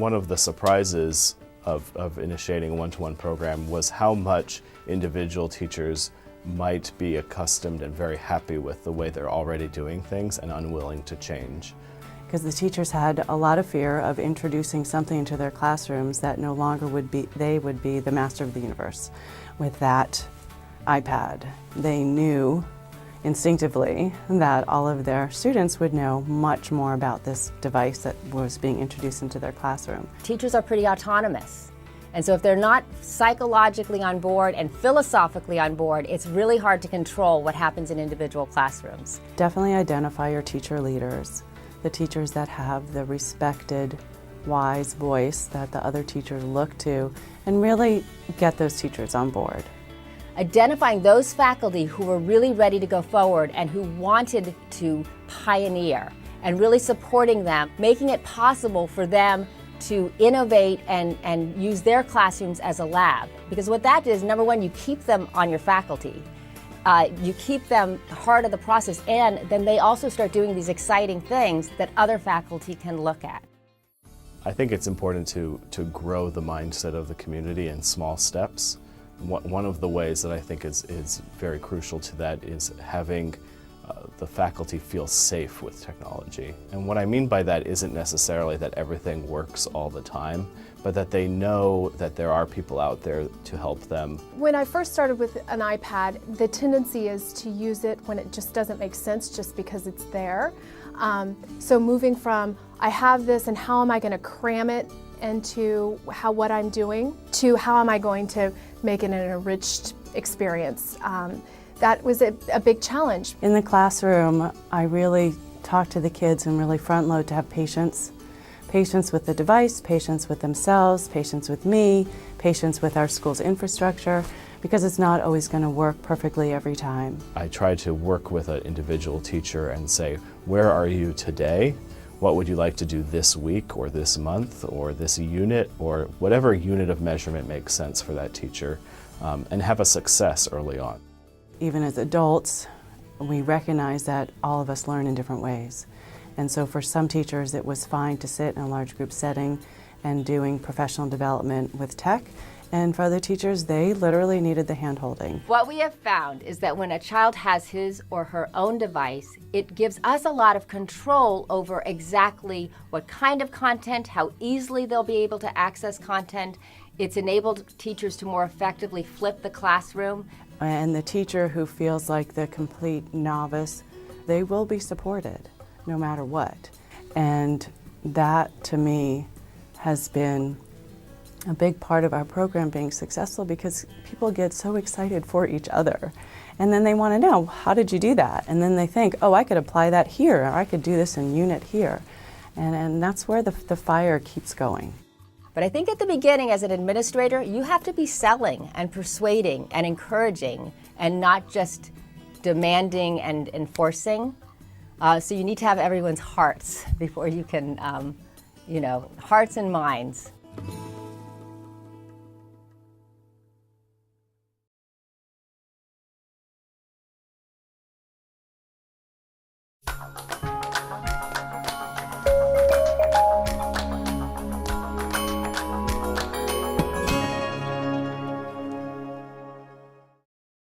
One of the surprises of initiating a one-to-one program was how much individual teachers might be accustomed and very happy with the way they're already doing things and unwilling to change. Because the teachers had a lot of fear of introducing something into their classrooms that no longer would be the master of the universe with that iPad. They knew instinctively that all of their students would know much more about this device that was being introduced into their classroom. Teachers are pretty autonomous. And so if they're not psychologically on board and philosophically on board, it's really hard to control what happens in individual classrooms. Definitely identify your teacher leaders, the teachers that have the respected, wise voice that the other teachers look to, and really get those teachers on board. Identifying those faculty who were really ready to go forward and who wanted to pioneer, and really supporting them, making it possible for them to innovate and use their classrooms as a lab. Because what that is, number one, you keep them on your faculty. You keep them part of the process, and then they also start doing these exciting things that other faculty can look at. I think it's important to grow the mindset of the community in small steps. One of the ways that I think is very crucial to that is having the faculty feel safe with technology. And what I mean by that isn't necessarily that everything works all the time, but that they know that there are people out there to help them. When I first started with an iPad, the tendency is to use it when it just doesn't make sense just because it's there. So moving from, I have this and how am I going to cram it into what I'm doing, to how am I going to make it an enriched experience. That was a big challenge. In the classroom, I really talk to the kids and really front load to have patience. Patience with the device, patience with themselves, patience with me, patience with our school's infrastructure, because it's not always going to work perfectly every time. I try to work with an individual teacher and say, where are you today? What would you like to do this week or this month or this unit, or whatever unit of measurement makes sense for that teacher, and have a success early on. Even as adults, we recognize that all of us learn in different ways. And so for some teachers, it was fine to sit in a large group setting and doing professional development with tech. And for other teachers, they literally needed the hand-holding. What we have found is that when a child has his or her own device, it gives us a lot of control over exactly what kind of content, how easily they'll be able to access content. It's enabled teachers to more effectively flip the classroom. And the teacher who feels like the complete novice, they will be supported no matter what. And that, to me, has been a big part of our program being successful, because people get so excited for each other. And then they want to know, how did you do that? And then they think, oh, I could apply that here, or I could do this in unit here. And that's where the fire keeps going. But I think at the beginning, as an administrator, you have to be selling and persuading and encouraging and not just demanding and enforcing. So you need to have everyone's hearts before you can, hearts and minds.